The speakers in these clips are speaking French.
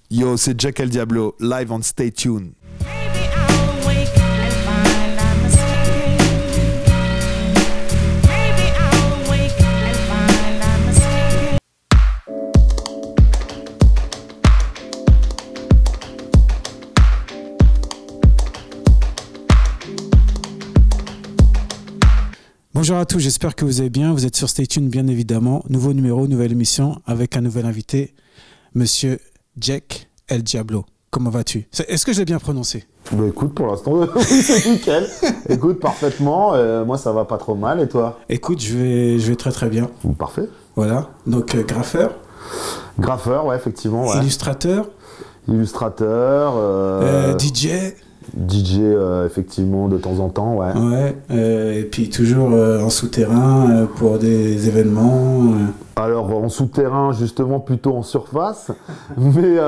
Yo, c'est Jack El Diablo, live on Stay Tuned. Bonjour à tous, j'espère que vous allez bien. Vous êtes sur Stay Tuned, bien évidemment. Nouveau numéro, nouvelle émission avec un nouvel invité, Monsieur Jack El Diablo. Comment vas-tu? Est-ce que je l'ai bien prononcé? Bah écoute, pour l'instant, oui, c'est nickel. Écoute, parfaitement. Moi, ça va pas trop mal. Et toi? Écoute, je vais très très bien. Parfait. Voilà. Donc, graffeur. Graffeur, ouais, effectivement. Ouais. Illustrateur. Illustrateur. DJ. DJ, effectivement, de temps en temps, ouais. Ouais. Et puis toujours en souterrain pour des événements. Alors, en souterrain, justement, plutôt en surface. Oui,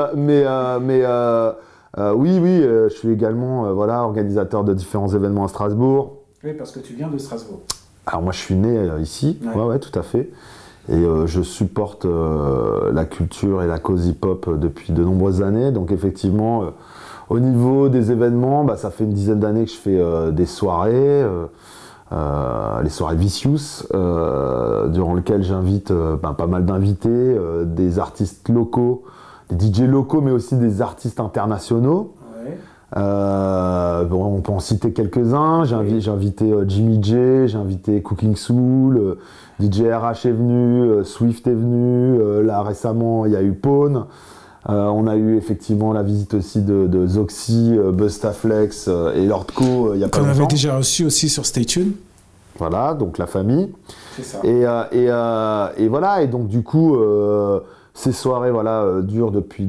je suis également voilà, organisateur de différents événements à Strasbourg. Oui, parce que tu viens de Strasbourg. Alors, moi, je suis né ici. Ouais, tout à fait. Et je supporte la culture et la cause hip-hop depuis de nombreuses années. Donc, effectivement... au niveau des événements, bah, ça fait une dizaine d'années que je fais des soirées, les soirées Vicious, durant lesquelles j'invite pas mal d'invités, des artistes locaux, des DJ locaux, mais aussi des artistes internationaux. Ouais. On peut en citer quelques-uns. J'ai invité Jimmy J, j'ai invité Cooking Soul, DJ RH est venu, Swift est venu, là récemment il y a eu Pone. On a eu effectivement la visite aussi de Zoxy, Bustaflex et Lordco il y a pas longtemps. Qu'on avait déjà reçu aussi sur Stay Tuned. Voilà, donc la famille. C'est ça. Et voilà, et donc du coup, ces soirées durent depuis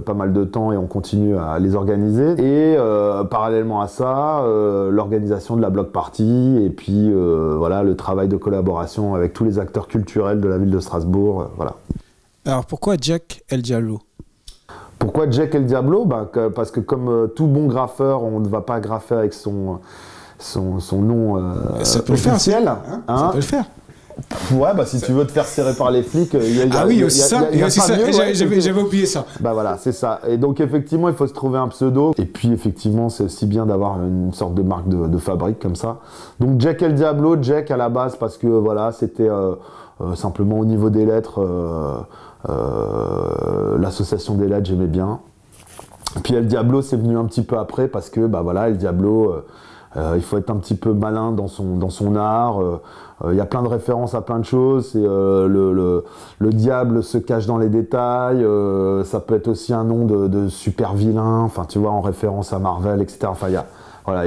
pas mal de temps et on continue à les organiser. Et parallèlement à ça, l'organisation de la block party et puis voilà, le travail de collaboration avec tous les acteurs culturels de la ville de Strasbourg. Voilà. Alors pourquoi Jack El Diablo? Pourquoi Jack El Diablo? Parce que comme tout bon graffeur, on ne va pas graffer avec son nom ça peut officiel. Le faire, hein. Ça peut le faire. Ouais, si tu veux te faire serrer par les flics, j'avais oublié ça. Bah voilà, c'est ça. Et donc effectivement, il faut se trouver un pseudo. Et puis effectivement, c'est aussi bien d'avoir une sorte de marque de fabrique comme ça. Donc Jack El Diablo, Jack à la base parce que voilà, c'était simplement au niveau des lettres. L'association des lettres, j'aimais bien. Puis El Diablo, c'est venu un petit peu après parce que El Diablo, il faut être un petit peu malin dans son art. Il y a plein de références à plein de choses. C'est le diable se cache dans les détails. Ça peut être aussi un nom de super vilain. Enfin, tu vois, en référence à Marvel, etc. Enfin, il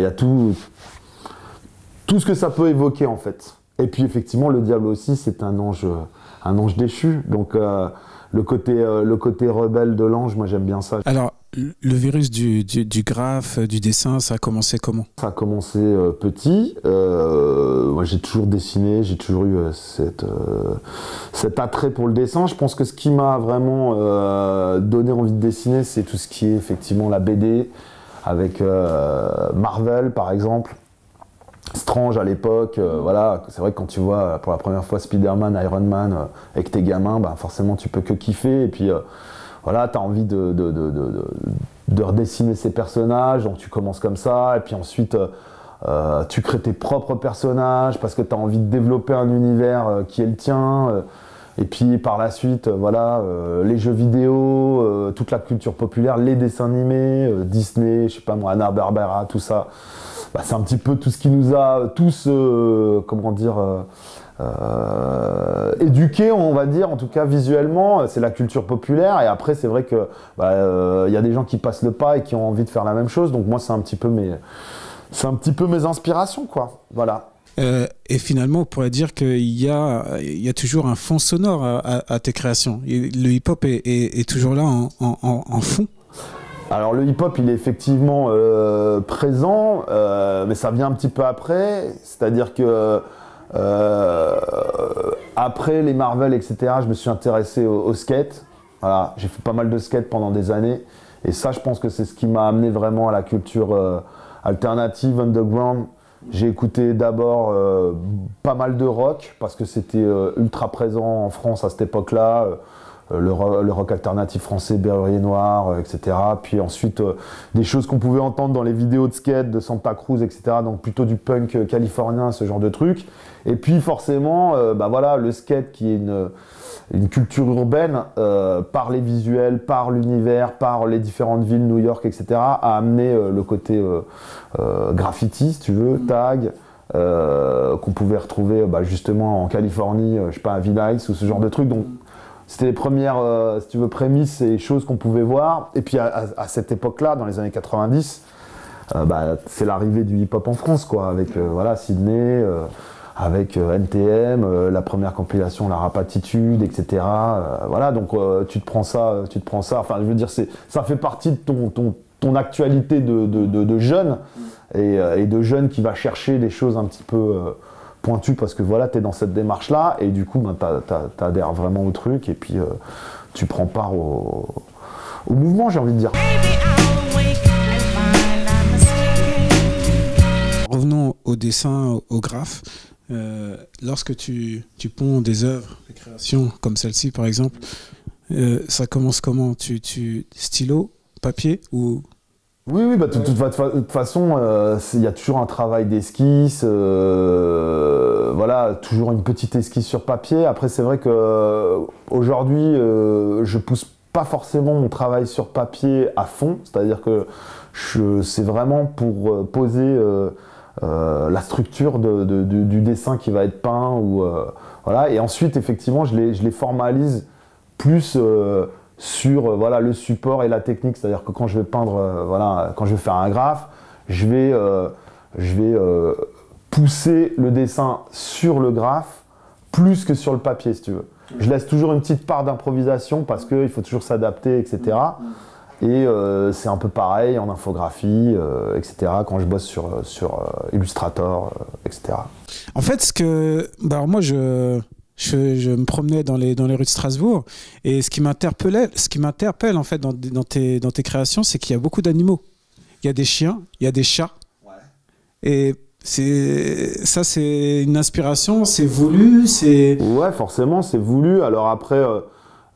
y a tout ce que ça peut évoquer en fait. Et puis effectivement, le diable aussi, c'est un ange déchu. Donc le côté rebelle de l'ange, moi j'aime bien ça. Alors, le virus du graphe, du dessin, ça a commencé comment? Ça a commencé petit. Moi j'ai toujours dessiné, j'ai toujours eu cet attrait pour le dessin. Je pense que ce qui m'a vraiment donné envie de dessiner, c'est tout ce qui est effectivement la BD, avec Marvel par exemple. Strange à l'époque, voilà, c'est vrai que quand tu vois pour la première fois Spider-Man, Iron Man avec tes gamins, forcément tu peux que kiffer et puis voilà, t'as envie de redessiner ces personnages, donc tu commences comme ça et puis ensuite tu crées tes propres personnages parce que t'as envie de développer un univers qui est le tien et puis par la suite, les jeux vidéo, toute la culture populaire, les dessins animés, Disney, je sais pas moi, Hanna-Barbera, tout ça. C'est un petit peu tout ce qui nous a tous, éduqués, on va dire, en tout cas visuellement, c'est la culture populaire. Et après, c'est vrai que y a des gens qui passent le pas et qui ont envie de faire la même chose. Donc moi, c'est un petit peu mes inspirations, quoi. Voilà. Et finalement, on pourrait dire qu'il y a toujours un fond sonore à tes créations. Le hip-hop est toujours là en fond. Alors le hip-hop, il est effectivement présent, mais ça vient un petit peu après. C'est-à-dire que après les Marvel, etc., je me suis intéressé au skate. Voilà, j'ai fait pas mal de skate pendant des années. Et ça, je pense que c'est ce qui m'a amené vraiment à la culture alternative, underground. J'ai écouté d'abord pas mal de rock, parce que c'était ultra présent en France à cette époque-là. le rock alternatif français, Berrurier Noir, etc. Puis ensuite, des choses qu'on pouvait entendre dans les vidéos de skate de Santa Cruz, etc. Donc plutôt du punk californien, ce genre de truc. Et puis forcément, voilà, le skate qui est une culture urbaine, par les visuels, par l'univers, par les différentes villes, New York, etc., a amené le côté graffiti, si tu veux, tag, qu'on pouvait retrouver justement en Californie, je sais pas, à Vice ou ce genre de trucs. Donc c'était les premières, si tu veux, prémices et choses qu'on pouvait voir. Et puis à cette époque-là, dans les années 90, c'est l'arrivée du hip-hop en France, quoi, avec voilà, Sydney, avec NTM, la première compilation, la Rap Attitude, etc. Voilà, donc tu te prends ça. Enfin, je veux dire, ça fait partie de ton actualité de jeune et de jeune qui va chercher des choses un petit peu pointues parce que voilà, tu es dans cette démarche-là et du coup, t'adhères vraiment au truc et puis tu prends part au mouvement, j'ai envie de dire. Revenons au dessin, au graphe. Lorsque tu ponds des œuvres, des créations comme celle-ci par exemple, ça commence comment? Stylo, papier ou... Oui, de toute façon, il y a toujours un travail d'esquisse, voilà, toujours une petite esquisse sur papier. Après, c'est vrai que aujourd'hui, je pousse pas forcément mon travail sur papier à fond, c'est-à-dire que c'est vraiment pour poser la structure du dessin qui va être peint ou voilà. Et ensuite, effectivement, je les formalise plus. Sur voilà, le support et la technique, c'est-à-dire que quand je vais peindre, voilà, quand je vais faire un graphe, je vais pousser le dessin sur le graphe plus que sur le papier, si tu veux. Je laisse toujours une petite part d'improvisation parce qu'il faut toujours s'adapter, etc. Et c'est un peu pareil en infographie, etc. quand je bosse sur Illustrator, etc. En fait, alors moi, je me promenais dans les rues de Strasbourg et ce qui m'interpelle en fait dans tes créations, c'est qu'il y a beaucoup d'animaux. Il y a des chiens, il y a des chats. Ouais. Et c'est une inspiration, c'est voulu, c'est... Ouais, forcément, c'est voulu. Alors après,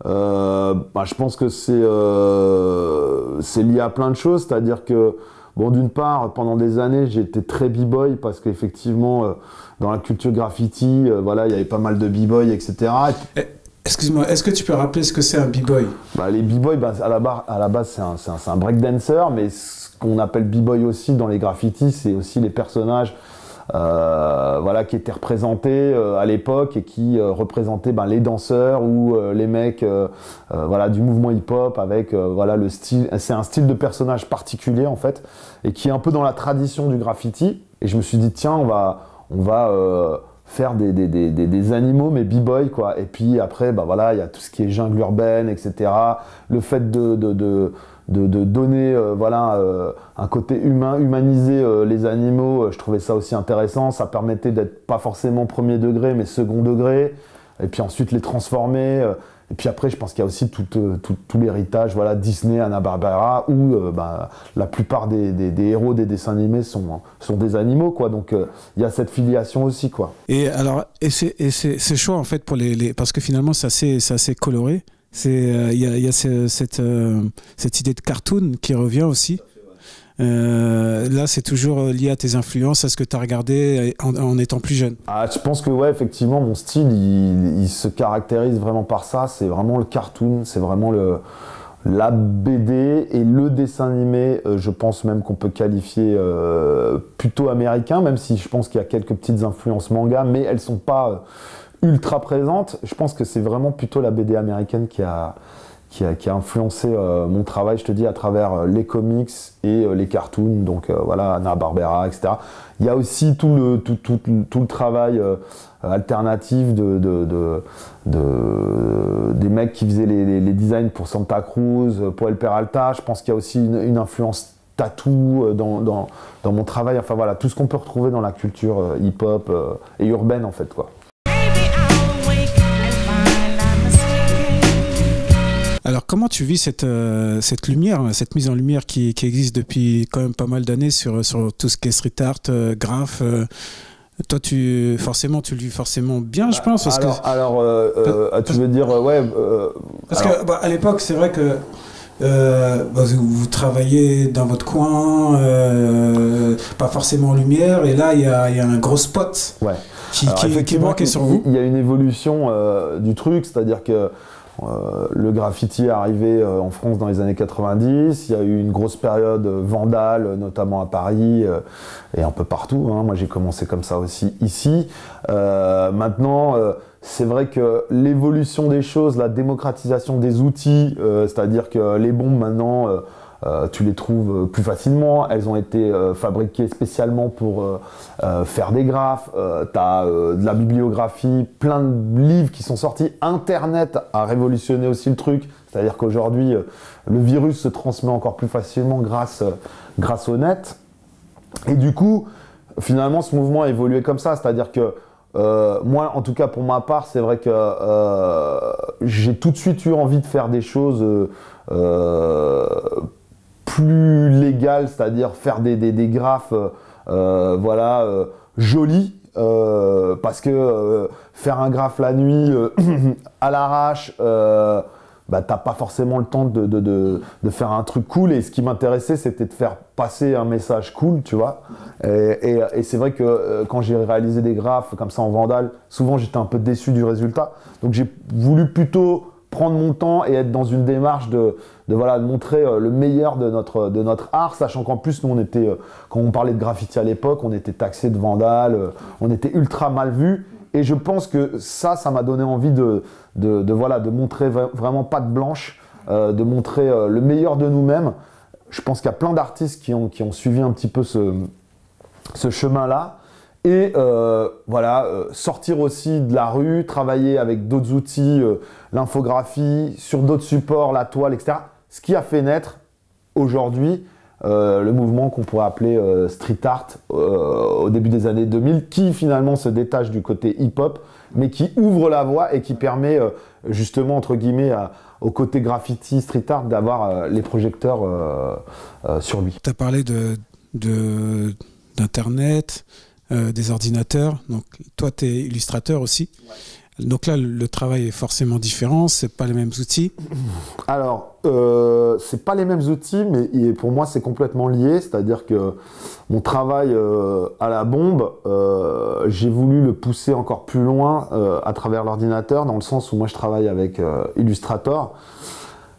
je pense que c'est lié à plein de choses. C'est-à-dire que, bon, d'une part, pendant des années, j'ai été très b-boy parce qu'effectivement... dans la culture graffiti, voilà, il y avait pas mal de b-boy, etc. Excuse-moi, est-ce que tu peux rappeler ce que c'est un b-boy? Les b-boys, à la base, c'est un breakdancer, mais ce qu'on appelle b-boy aussi dans les graffitis, c'est aussi les personnages voilà, qui étaient représentés à l'époque et qui représentaient les danseurs ou les mecs voilà, du mouvement hip-hop avec voilà, le style. C'est un style de personnage particulier, en fait, et qui est un peu dans la tradition du graffiti. Et je me suis dit, tiens, on va faire des animaux, mais b-boy, quoi. Et puis après, voilà, il y a tout ce qui est jungle urbaine, etc. Le fait de donner voilà, un côté humain, humaniser les animaux, je trouvais ça aussi intéressant. Ça permettait d'être pas forcément premier degré, mais second degré. Et puis ensuite les transformer. Et puis après, je pense qu'il y a aussi tout l'héritage, voilà, Disney, Hanna-Barbera, où la plupart des héros des dessins animés sont des animaux, quoi. Donc il y a cette filiation aussi, quoi. Et alors, c'est chaud en fait pour parce que finalement c'est assez coloré. Il y a cette idée de cartoon qui revient aussi. Là, c'est toujours lié à tes influences, à ce que tu as regardé en étant plus jeune. Je pense que ouais, effectivement, mon style, il se caractérise vraiment par ça. C'est vraiment le cartoon, c'est vraiment la BD et le dessin animé. Je pense même qu'on peut qualifier plutôt américain, même si je pense qu'il y a quelques petites influences manga, mais elles sont pas ultra présentes. Je pense que c'est vraiment plutôt la BD américaine qui a influencé mon travail, je te dis, à travers les comics et les cartoons, donc voilà, Hanna-Barbera, etc. Il y a aussi tout le travail alternatif des mecs qui faisaient les designs pour Santa Cruz, Poel Peralta. Je pense qu'il y a aussi une influence tattoo dans mon travail. Enfin voilà, tout ce qu'on peut retrouver dans la culture hip-hop et urbaine, en fait, quoi. Alors, comment tu vis cette lumière, cette mise en lumière qui existe depuis quand même pas mal d'années sur tout ce qui est street art, graphe Toi, forcément, tu le vis forcément bien, je pense. Parce tu veux dire, ouais. Parce que à l'époque, c'est vrai que vous travaillez dans votre coin, pas forcément en lumière, et là, il y a un gros spot qui manquait sur vous. Il y a une évolution du truc, c'est-à-dire que le graffiti est arrivé en France dans les années 90, il y a eu une grosse période vandale, notamment à Paris et un peu partout, hein. Moi j'ai commencé comme ça aussi ici. Maintenant, c'est vrai que l'évolution des choses, la démocratisation des outils, c'est-à-dire que les bombes maintenant, tu les trouves plus facilement, elles ont été fabriquées spécialement pour faire des graphes, tu as de la bibliographie, plein de livres qui sont sortis, Internet a révolutionné aussi le truc, c'est-à-dire qu'aujourd'hui le virus se transmet encore plus facilement grâce au net, et du coup finalement ce mouvement a évolué comme ça, c'est-à-dire que moi, en tout cas pour ma part, c'est vrai que j'ai tout de suite eu envie de faire des choses plus légales, c'est-à-dire faire des graphes jolis, parce que faire un graphe la nuit à l'arrache, t'as pas forcément le temps de faire un truc cool, et ce qui m'intéressait c'était de faire passer un message cool, tu vois, et c'est vrai que quand j'ai réalisé des graphes comme ça en vandale, souvent j'étais un peu déçu du résultat, donc j'ai voulu plutôt prendre mon temps et être dans une démarche de montrer le meilleur de notre art, sachant qu'en plus nous quand on parlait de graffiti à l'époque, on était taxé de vandale, on était ultra mal vu. Et je pense que ça m'a donné envie de montrer vraiment patte blanche, de montrer le meilleur de nous-mêmes. Je pense qu'il y a plein d'artistes qui ont suivi un petit peu ce chemin-là. Et sortir aussi de la rue, travailler avec d'autres outils, l'infographie, sur d'autres supports, la toile, etc. Ce qui a fait naître aujourd'hui le mouvement qu'on pourrait appeler street art au début des années 2000, qui finalement se détache du côté hip-hop, mais qui ouvre la voie et qui permet justement, entre guillemets, au côté graffiti, street art, d'avoir les projecteurs sur lui. Tu as parlé d'Internet, des ordinateurs, donc toi tu es illustrateur aussi. Ouais. Donc là, le travail est forcément différent, c'est pas les mêmes outils. Alors, c'est pas les mêmes outils, mais pour moi, c'est complètement lié. C'est-à-dire que mon travail à la bombe, j'ai voulu le pousser encore plus loin à travers l'ordinateur, dans le sens où moi, je travaille avec Illustrator.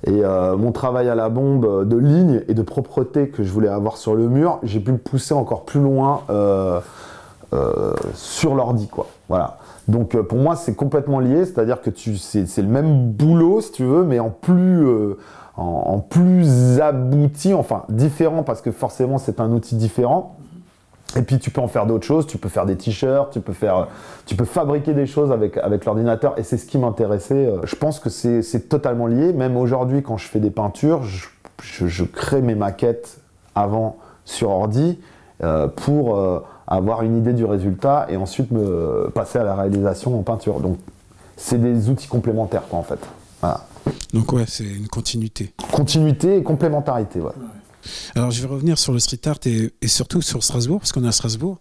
Et mon travail à la bombe de ligne et de propreté que je voulais avoir sur le mur, j'ai pu le pousser encore plus loin sur l'ordi, quoi. Voilà. Donc pour moi c'est complètement lié, c'est-à-dire que c'est le même boulot si tu veux, mais en plus abouti, enfin différent, parce que forcément c'est un outil différent. Et puis tu peux en faire d'autres choses, tu peux faire des t-shirts, tu peux fabriquer des choses avec l'ordinateur, et c'est ce qui m'intéressait. Je pense que c'est totalement lié. Même aujourd'hui quand je fais des peintures, je crée mes maquettes avant sur ordi pour avoir une idée du résultat et ensuite me passer à la réalisation en peinture. Donc c'est des outils complémentaires, quoi, en fait. Voilà. Donc ouais, c'est une continuité. Continuité et complémentarité, ouais. Alors je vais revenir sur le street art et surtout sur Strasbourg, parce qu'on est à Strasbourg.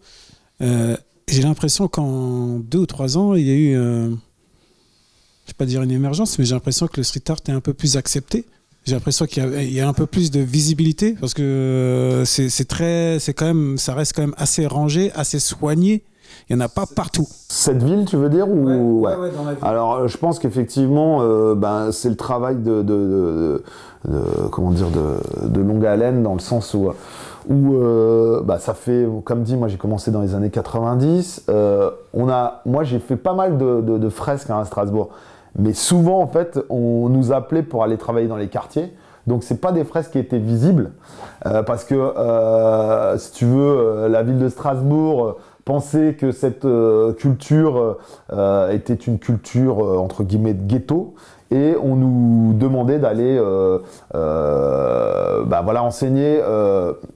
J'ai l'impression qu'en 2 ou 3 ans, il y a eu, je ne vais pas dire une émergence, mais j'ai l'impression que le street art est un peu plus accepté. J'ai l'impression qu'il y a un peu plus de visibilité, parce que ça reste quand même assez rangé, assez soigné. Il n'y en a pas partout. Cette ville, tu veux dire, ou ouais, dans la ville. Alors, je pense qu'effectivement, c'est le travail de longue haleine, dans le sens où ça fait, comme dit, moi j'ai commencé dans les années 90. Moi j'ai fait pas mal de fresques à Strasbourg. Mais souvent, en fait, on nous appelait pour aller travailler dans les quartiers. Donc, c'est pas des fresques qui étaient visibles. Parce que, si tu veux, la ville de Strasbourg pensait que cette culture était une culture, entre guillemets, de ghetto. Et on nous demandait d'aller enseigner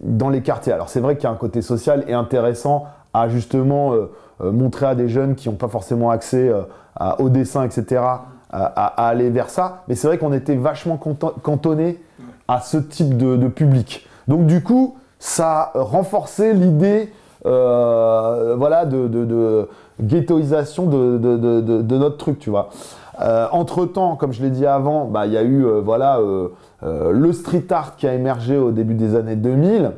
dans les quartiers. Alors, c'est vrai qu'il y a un côté social et intéressant à justement montrer à des jeunes qui n'ont pas forcément accès au dessin, etc., à aller vers ça. Mais c'est vrai qu'on était vachement cantonné à ce type de public. Donc du coup, ça renforçait l'idée voilà, de ghettoisation de notre truc, tu vois. Entre-temps, comme je l'ai dit avant, bah, il y a eu voilà, le street art qui a émergé au début des années 2000.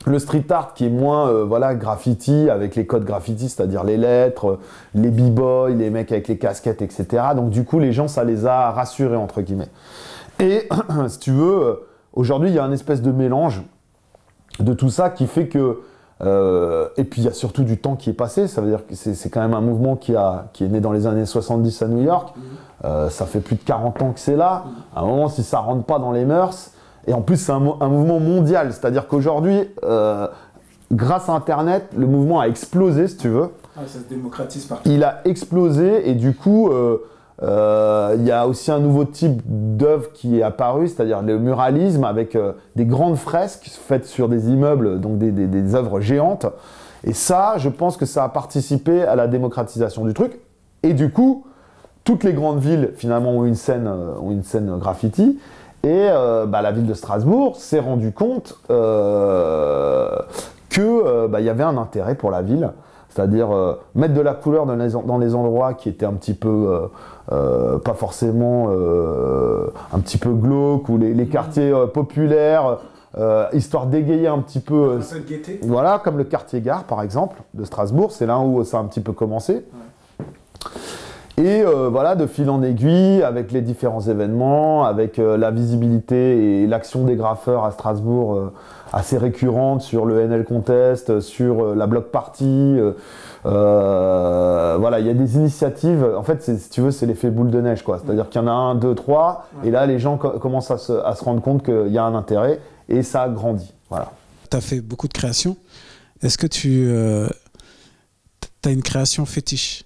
Le street art qui est moins voilà, graffiti, avec les codes graffiti, c'est-à-dire les lettres, les b-boys, les mecs avec les casquettes, etc. Donc du coup, les gens, ça les a rassurés, entre guillemets. Et si tu veux, aujourd'hui, il y a un espèce de mélange de tout ça qui fait que... et puis il y a surtout du temps qui est passé, ça veut dire que c'est quand même un mouvement qui est né dans les années 70 à New York. Ça fait plus de 40 ans que c'est là. À un moment, si ça rentre pas dans les mœurs... Et en plus, c'est un mouvement mondial, c'est-à-dire qu'aujourd'hui, grâce à Internet, le mouvement a explosé, si tu veux. Ah, ça se démocratise partout. Il a explosé et du coup, il y a aussi un nouveau type d'œuvre qui est apparu, c'est-à-dire le muralisme avec des grandes fresques faites sur des immeubles, donc des œuvres géantes. Et ça, je pense que ça a participé à la démocratisation du truc. Et du coup, toutes les grandes villes, finalement, ont une scène graffiti. Et bah, la ville de Strasbourg s'est rendu compte que bah, y avait un intérêt pour la ville, c'est-à-dire mettre de la couleur dans les endroits qui étaient un petit peu pas forcément un petit peu glauques ou les quartiers populaires, histoire d'égayer un petit peu. Voilà, comme le quartier Gare par exemple de Strasbourg, c'est là où ça a un petit peu commencé. Ouais. Et voilà, de fil en aiguille, avec les différents événements, avec la visibilité et l'action des graffeurs à Strasbourg assez récurrente sur le NL Contest, sur la Block Party. Voilà, il y a des initiatives. En fait, si tu veux, c'est l'effet boule de neige, quoi. C'est-à-dire qu'il y en a un, deux, trois, et là, les gens commencent à se rendre compte qu'il y a un intérêt, et ça grandit. Voilà. Tu as fait beaucoup de créations. Est-ce que tu as une création fétiche ?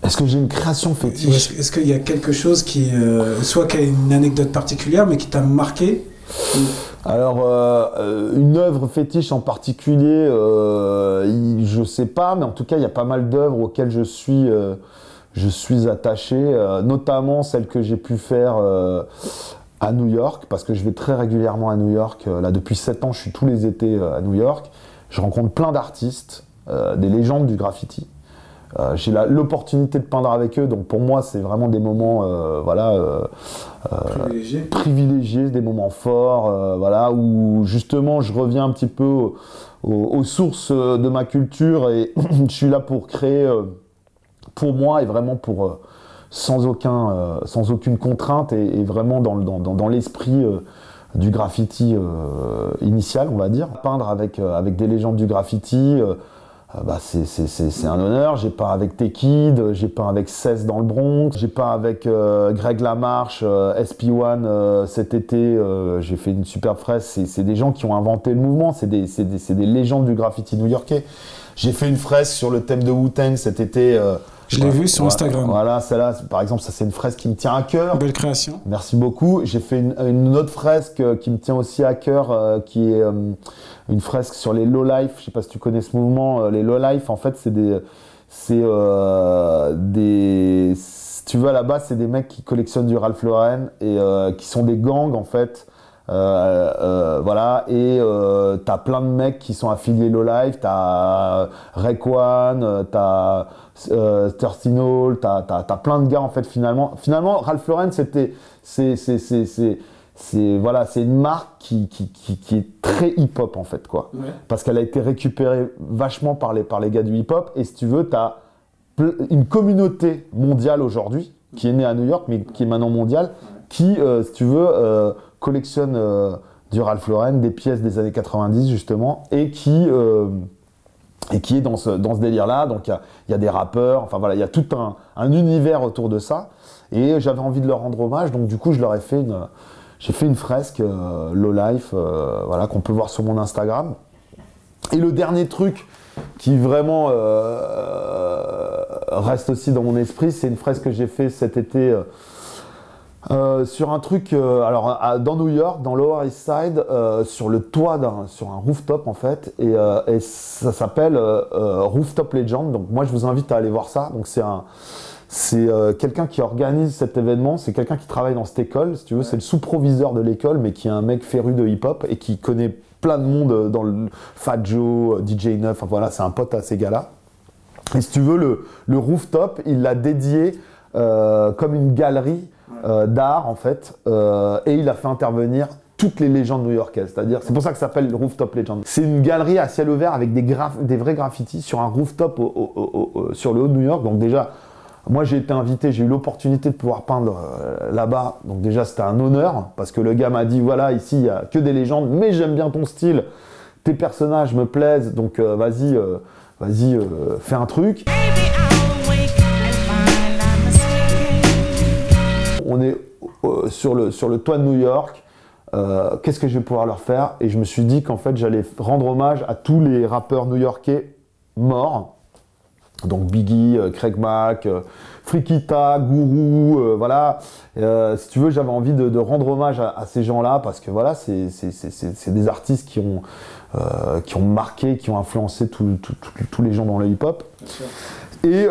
Est-ce que j'ai une création fétiche ? Est-ce qu'il y a quelque chose qui, soit qui a une anecdote particulière, mais qui t'a marqué ? Alors, une œuvre fétiche en particulier, je sais pas, mais en tout cas, il y a pas mal d'œuvres auxquelles je suis attaché, notamment celles que j'ai pu faire à New York, parce que je vais très régulièrement à New York. Là, depuis 7 ans, je suis tous les étés à New York. Je rencontre plein d'artistes, des légendes du graffiti. J'ai l'opportunité de peindre avec eux, donc pour moi c'est vraiment des moments privilégiés, des moments forts, voilà, où justement je reviens un petit peu aux sources de ma culture et je suis là pour créer pour moi et vraiment pour sans aucune contrainte et vraiment dans l'esprit du graffiti initial, on va dire. Peindre avec des légendes du graffiti, bah c'est un honneur. J'ai peint avec T-Kid, j'ai peint avec 16 dans le Bronx, j'ai peint avec Greg Lamarche, SP1 cet été. J'ai fait une superbe fresque. C'est des gens qui ont inventé le mouvement, c'est des légendes du graffiti new-yorkais. J'ai fait une fresque sur le thème de Wu-Tang cet été. Je l'ai vu sur Instagram. Voilà, celle-là, par exemple, ça c'est une fresque qui me tient à cœur. Belle création. Merci beaucoup. J'ai fait une autre fresque qui me tient aussi à cœur, qui est une fresque sur les low life. Je sais pas si tu connais ce mouvement. Les low life, en fait, c'est si tu veux, à la base, c'est des mecs qui collectionnent du Ralph Lauren et qui sont des gangs, en fait. Voilà, et t'as plein de mecs qui sont affiliés Low Life, t'as Rayquan, t'as Thirsty t'as plein de gars en fait finalement Ralph Lauren voilà, c'est une marque qui est très hip-hop en fait quoi, ouais. Parce qu'elle a été récupérée vachement par les gars du hip-hop et si tu veux t'as une communauté mondiale aujourd'hui qui est née à New York mais qui est maintenant mondiale qui si tu veux collectionne du Ralph Lauren, des pièces des années 90 justement, et qui est dans ce délire-là. Donc il y a des rappeurs, enfin voilà, il y a tout un univers autour de ça. Et j'avais envie de leur rendre hommage, donc du coup j'ai fait une fresque Low Life, voilà, qu'on peut voir sur mon Instagram. Et le dernier truc qui vraiment reste aussi dans mon esprit, c'est une fresque que j'ai fait cet été. Sur un truc, dans New York, dans Lower East Side, sur le toit sur un rooftop en fait, et ça s'appelle Rooftop Legend. Donc moi je vous invite à aller voir ça. Donc C'est quelqu'un qui organise cet événement, c'est quelqu'un qui travaille dans cette école, si tu veux, c'est le sous-proviseur de l'école, mais qui est un mec féru de hip-hop et qui connaît plein de monde dans le Fat Joe, DJ Neuf, enfin voilà, c'est un pote à ces gars-là. Et si tu veux, le rooftop, il l'a dédié comme une galerie d'art, en fait, et il a fait intervenir toutes les légendes new-yorkaises, c'est-à-dire, c'est pour ça que ça s'appelle le Rooftop Legend. C'est une galerie à ciel ouvert avec des vrais graffitis sur un rooftop sur le haut de New York. Donc déjà, moi j'ai été invité, j'ai eu l'opportunité de pouvoir peindre là-bas. Donc déjà c'était un honneur parce que le gars m'a dit voilà, ici il n'y a que des légendes, mais j'aime bien ton style, tes personnages me plaisent, donc vas-y, fais un truc. On est sur le toit de New York. Qu'est-ce que je vais pouvoir leur faire? Et je me suis dit qu'en fait j'allais rendre hommage à tous les rappeurs new-yorkais morts, donc Biggie, Craig Mack, Frikita, Guru, voilà. Si tu veux, j'avais envie de rendre hommage à ces gens-là parce que voilà, c'est des artistes qui ont marqué, qui ont influencé tous les gens dans le hip-hop. Et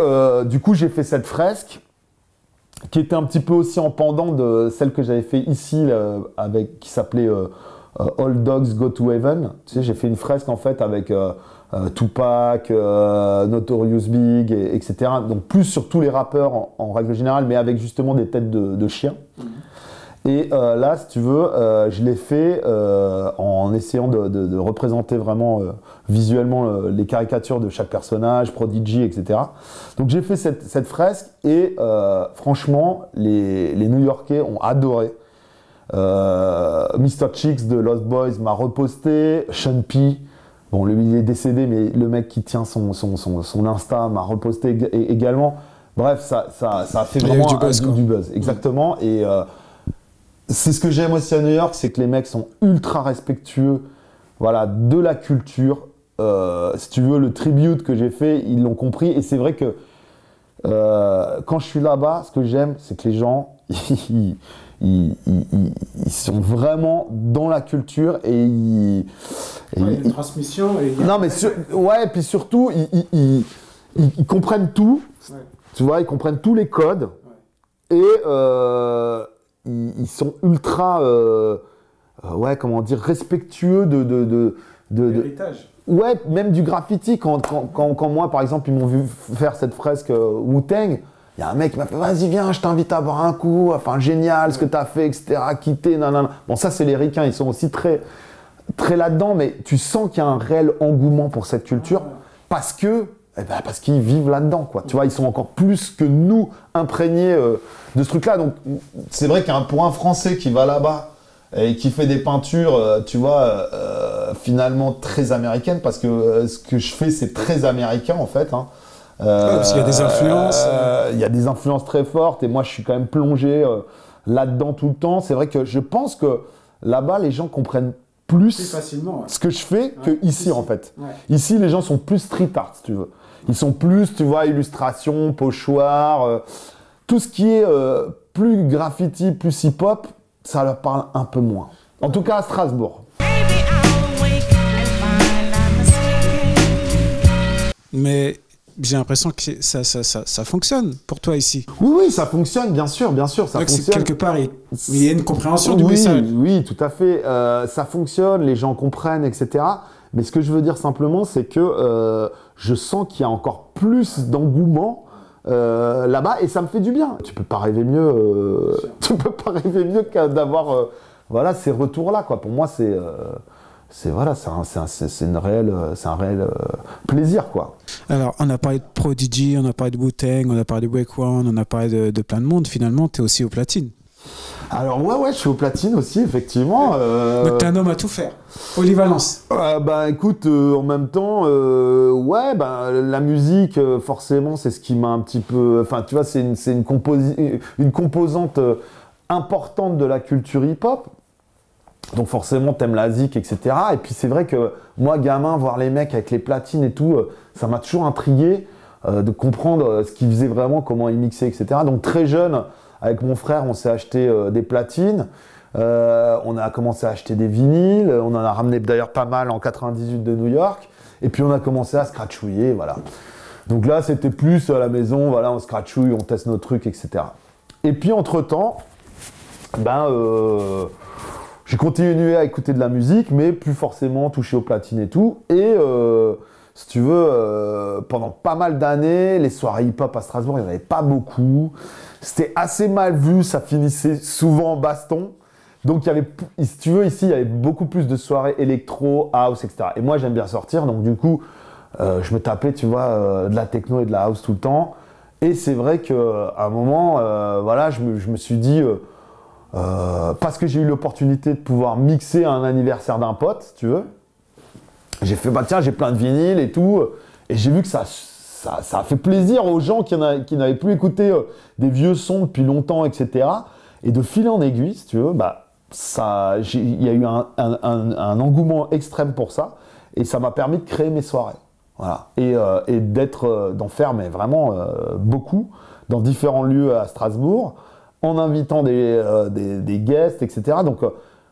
du coup j'ai fait cette fresque qui était un petit peu aussi en pendant de celle que j'avais fait ici, qui s'appelait All Dogs Go to Heaven. Tu sais, j'ai fait une fresque en fait avec Tupac, Notorious Big, etc. Donc plus sur tous les rappeurs en règle générale, mais avec justement des têtes de chiens. Et là, si tu veux, je l'ai fait en essayant de représenter vraiment visuellement les caricatures de chaque personnage, Prodigy, etc. Donc j'ai fait cette fresque et franchement, les New-Yorkais ont adoré. Mr. Chicks de Lost Boys m'a reposté, Sean P. Bon, lui il est décédé, mais le mec qui tient son Insta m'a reposté également. Bref, ça a fait vraiment du buzz. Exactement. Et c'est ce que j'aime aussi à New York, c'est que les mecs sont ultra respectueux, voilà, de la culture. Si tu veux, le tribute que j'ai fait, ils l'ont compris. Et c'est vrai que quand je suis là-bas, ce que j'aime, c'est que les gens, ils sont vraiment dans la culture et il y a une transmission. Non, mais ouais, puis surtout, ils comprennent tout. Ouais. Tu vois, ils comprennent tous les codes. Ouais. Et ils sont ultra, ouais, comment dire, respectueux de l'héritage. Ouais, même du graffiti. Quand moi, par exemple, ils m'ont vu faire cette fresque Wu-Tang, il y a un mec qui m'a fait « Vas-y, viens, je t'invite à boire un coup. Enfin, génial, ce que t'as fait, etc. Quitter, nanana. » Bon, ça, c'est les ricains. Ils sont aussi très, très là-dedans. Mais tu sens qu'il y a un réel engouement pour cette culture parce qu'ils vivent là-dedans, quoi. Tu vois, ils sont encore plus que nous imprégnés de ce truc-là. Donc, c'est vrai pour un Français qui va là-bas et qui fait des peintures, tu vois, finalement très américaines, parce que ce que je fais, c'est très américain, en fait. Hein. Parce qu'il y a des influences. Il y a des influences très fortes et moi, je suis quand même plongé là-dedans tout le temps. C'est vrai que je pense que là-bas, les gens comprennent plus facilement, ce que je fais que ici, en fait. Ouais. Ici, les gens sont plus street art, si tu veux. Ils sont plus, tu vois, illustration, pochoir, tout ce qui est plus graffiti, plus hip-hop, ça leur parle un peu moins. En tout cas à Strasbourg. Mais j'ai l'impression que ça fonctionne pour toi ici. Oui, ça fonctionne, bien sûr, ça donc fonctionne. Quelque part, il y a une compréhension du message. Oui, tout à fait. Ça fonctionne, les gens comprennent, etc. Mais ce que je veux dire simplement, c'est que je sens qu'il y a encore plus d'engouement là-bas et ça me fait du bien. Tu peux pas rêver mieux. Tu peux pas rêver mieux que d'avoir voilà ces retours-là, quoi. Pour moi, c'est un réel plaisir, quoi. Alors, on a parlé de Prodigy, on a parlé de Wu-Tang, on a parlé de Wake One, on a parlé de plein de monde. Finalement, tu es aussi au platine. Alors ouais, je suis au platine aussi, effectivement. Donc t'es un homme à tout faire. Polyvalence. Écoute, en même temps, la musique, forcément, c'est ce qui m'a un petit peu... Enfin, tu vois, c'est une composante importante de la culture hip-hop. Donc forcément, t'aimes la zik, etc. Et puis c'est vrai que moi, gamin, voir les mecs avec les platines et tout, ça m'a toujours intrigué de comprendre ce qu'ils faisaient vraiment, comment ils mixaient, etc. Donc très jeune... Avec mon frère, on s'est acheté des platines, on a commencé à acheter des vinyles, on en a ramené d'ailleurs pas mal en 98 de New York, et puis on a commencé à scratchouiller, voilà. Donc là, c'était plus à la maison, voilà, on scratchouille, on teste nos trucs, etc. Et puis entre-temps, j'ai continué à écouter de la musique, mais plus forcément touché aux platines et tout. Et si tu veux, pendant pas mal d'années, les soirées hip-hop à Strasbourg, il n'y en avait pas beaucoup. C'était assez mal vu, ça finissait souvent en baston. Donc, il y avait, si tu veux, ici, il y avait beaucoup plus de soirées électro, house, etc. Et moi, j'aime bien sortir, donc du coup, je me tapais, tu vois, de la techno et de la house tout le temps. Et c'est vrai qu'à un moment, voilà, je me suis dit... parce que j'ai eu l'opportunité de pouvoir mixer à un anniversaire d'un pote, si tu veux. J'ai fait, tiens, j'ai plein de vinyles et tout. Et j'ai vu que ça a fait plaisir aux gens qui n'avaient plus écouté des vieux sons depuis longtemps, etc. Et de fil en aiguille, si tu veux, il y a eu un engouement extrême pour ça. Et ça m'a permis de créer mes soirées. Voilà. Et d'en faire, mais vraiment beaucoup, dans différents lieux à Strasbourg, en invitant des guests, etc. Donc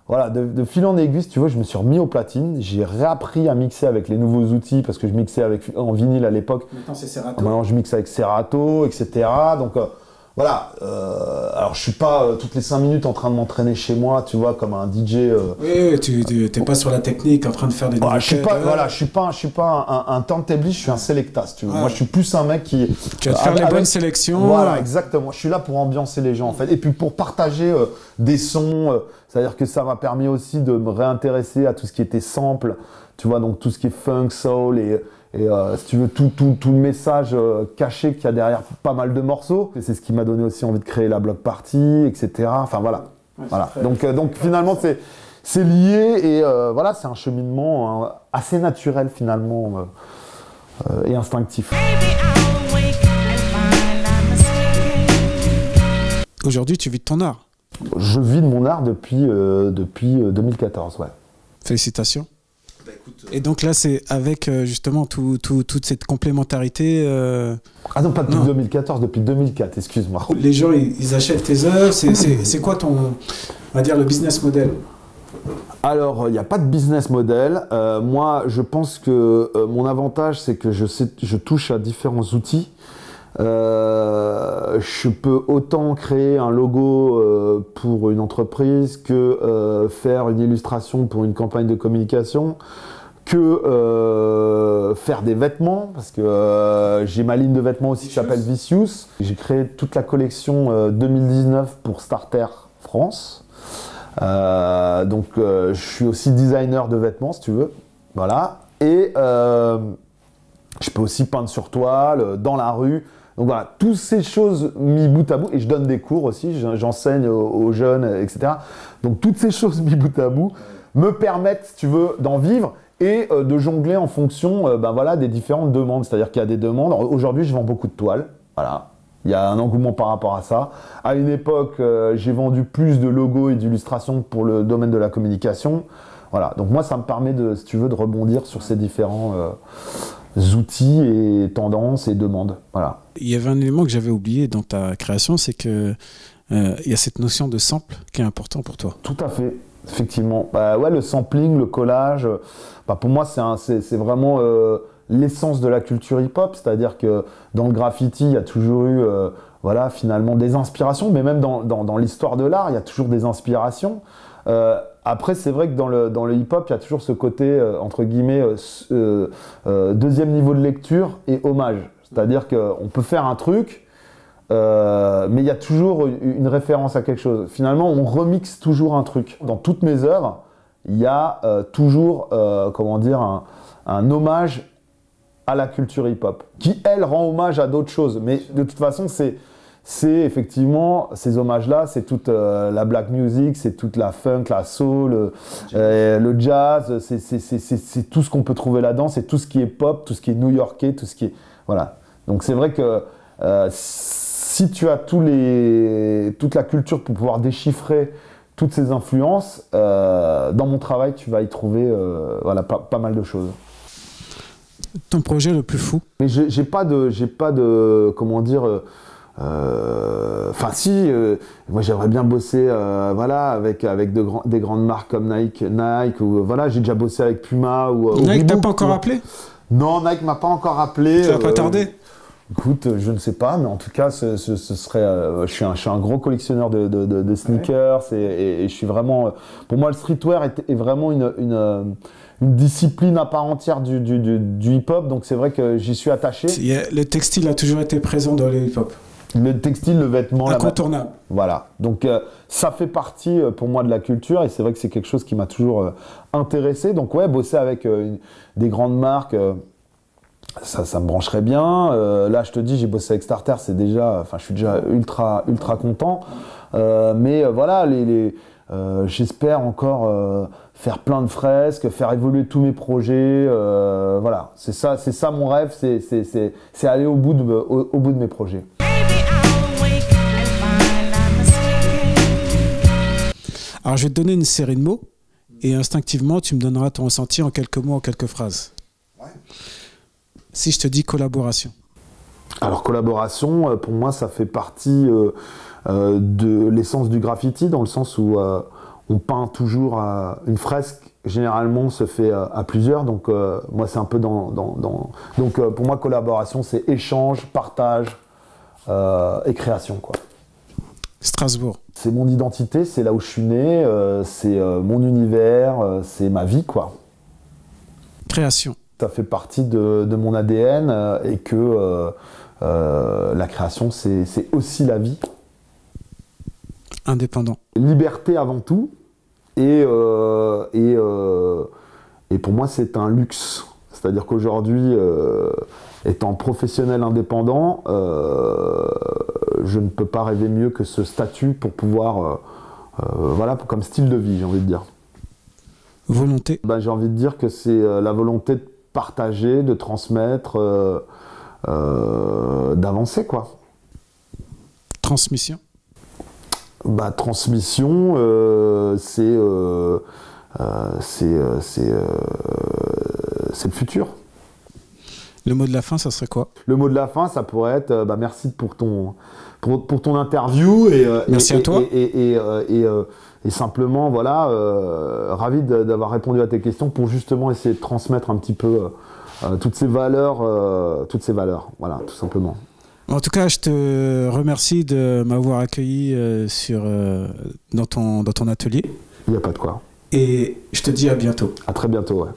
voilà, de fil en aiguille, si tu veux, je me suis remis aux platines. J'ai réappris à mixer avec les nouveaux outils parce que je mixais en vinyle à l'époque. Maintenant, c'est Serato. Maintenant, je mixe avec Serato, etc. Donc voilà. Alors, je suis pas toutes les 5 minutes en train de m'entraîner chez moi, tu vois, comme un DJ. Oui, tu n'es pas sur la technique en train de faire des. Voilà, je suis pas un turntabliste, je suis un selecta, si tu veux. Moi, je suis plus un mec qui. Tu vas te faire les bonnes sélections. Voilà, exactement. Je suis là pour ambiancer les gens, en fait, et puis pour partager des sons. C'est-à-dire que ça m'a permis aussi de me réintéresser à tout ce qui était sample, tu vois, donc tout ce qui est funk, soul et si tu veux, tout le message caché qu'il y a derrière pas mal de morceaux. Et c'est ce qui m'a donné aussi envie de créer la Block Party, etc. Enfin voilà. Ouais, voilà. Donc finalement, c'est lié et voilà, c'est un cheminement assez naturel finalement et instinctif. Aujourd'hui, tu vis de ton art. Je vis de mon art depuis 2014, ouais. Félicitations. Bah, écoute, et donc là, c'est avec justement toute cette complémentarité. Ah non, pas depuis 2014, depuis 2004, excuse-moi. Les gens, ils achètent tes œuvres. C'est quoi ton, on va dire, le business model? Alors, il n'y a pas de business model. Moi, je pense que mon avantage, c'est que je touche à différents outils. Je peux autant créer un logo pour une entreprise que faire une illustration pour une campagne de communication, que faire des vêtements, parce que j'ai ma ligne de vêtements aussi qui s'appelle Vicious. J'ai créé toute la collection 2019 pour Starter France. Donc je suis aussi designer de vêtements, si tu veux. Voilà. Et je peux aussi peindre sur toile, dans la rue. Donc voilà, toutes ces choses mis bout à bout, et je donne des cours aussi, j'enseigne aux jeunes, etc. Donc toutes ces choses mis bout à bout me permettent, si tu veux, d'en vivre et de jongler en fonction voilà, des différentes demandes. C'est-à-dire qu'il y a des demandes. Aujourd'hui, je vends beaucoup de toiles. Voilà. Il y a un engouement par rapport à ça. À une époque, j'ai vendu plus de logos et d'illustrations pour le domaine de la communication. Voilà. Donc moi, ça me permet, si tu veux, de rebondir sur ces différents outils et tendances et demandes. Voilà. Il y avait un élément que j'avais oublié dans ta création, c'est que il y a cette notion de sample qui est important pour toi. Tout à fait, effectivement. Ouais, le sampling, le collage, pour moi, c'est vraiment l'essence de la culture hip-hop. C'est-à-dire que dans le graffiti, il y a toujours eu voilà, finalement des inspirations, mais même dans l'histoire de l'art, il y a toujours des inspirations. Après, c'est vrai que dans le hip-hop, il y a toujours ce côté, entre guillemets, deuxième niveau de lecture et hommage. C'est-à-dire qu'on peut faire un truc, mais il y a toujours une référence à quelque chose. Finalement, on remixe toujours un truc. Dans toutes mes œuvres, il y a toujours, comment dire, un hommage à la culture hip-hop, qui, elle, rend hommage à d'autres choses. Mais de toute façon, c'est effectivement, ces hommages-là, c'est toute la black music, c'est toute la funk, la soul, le jazz, c'est tout ce qu'on peut trouver là-dedans, c'est tout ce qui est pop, tout ce qui est new-yorkais, tout ce qui est... Voilà. Donc c'est vrai que si tu as toute la culture pour pouvoir déchiffrer toutes ces influences, dans mon travail, tu vas y trouver voilà, pas mal de choses. Ton projet le plus fou? Mais j'ai pas de comment dire... Enfin si, moi j'aimerais bien bosser voilà, avec des grandes marques comme Nike ou voilà, j'ai déjà bossé avec Puma ou Nike t'a pas encore appelé? Non, Nike m'a pas encore appelé. Tu vas pas tarder? Écoute, je ne sais pas, mais en tout cas, ce serait. Je suis un gros collectionneur de sneakers et je suis vraiment. Pour moi, le streetwear est vraiment une discipline à part entière du hip-hop, donc c'est vrai que j'y suis attaché. Le textile a toujours été présent dans le hip-hop. Le textile, le vêtement, incontournable. Voilà. Donc ça fait partie pour moi de la culture et c'est vrai que c'est quelque chose qui m'a toujours intéressé. Donc ouais, bosser avec des grandes marques. Ça me brancherait bien. Là, je te dis, j'ai bossé avec Starter, c'est déjà, enfin, je suis déjà ultra content. Mais voilà, j'espère encore faire plein de fresques, faire évoluer tous mes projets. Voilà, c'est ça mon rêve, c'est aller au bout de mes projets. Alors, je vais te donner une série de mots et instinctivement, tu me donneras ton ressenti en quelques mots, en quelques phrases. Ouais. Si je te dis collaboration. Alors collaboration, pour moi, ça fait partie de l'essence du graffiti, dans le sens où on peint toujours une fresque, généralement se fait à plusieurs, donc moi c'est un peu donc pour moi collaboration c'est échange, partage et création quoi. Strasbourg. C'est mon identité, c'est là où je suis né, c'est mon univers, c'est ma vie quoi. Création. Ça fait partie de mon ADN et que la création, c'est aussi la vie. Indépendant. Liberté avant tout. Et pour moi, c'est un luxe. C'est-à-dire qu'aujourd'hui, étant professionnel indépendant, je ne peux pas rêver mieux que ce statut pour pouvoir, voilà, comme style de vie, j'ai envie de dire. Volonté. J'ai envie de dire que c'est la volonté de partager, de transmettre, d'avancer quoi. Transmission. Transmission, c'est le futur. Le mot de la fin, ça serait quoi? Le mot de la fin, ça pourrait être merci pour ton interview merci à toi. Et simplement, voilà, ravi d'avoir répondu à tes questions pour justement essayer de transmettre un petit peu toutes ces valeurs, voilà, tout simplement. En tout cas, je te remercie de m'avoir accueilli dans ton atelier. Il n'y a pas de quoi. Et je te dis à bientôt. À très bientôt, ouais.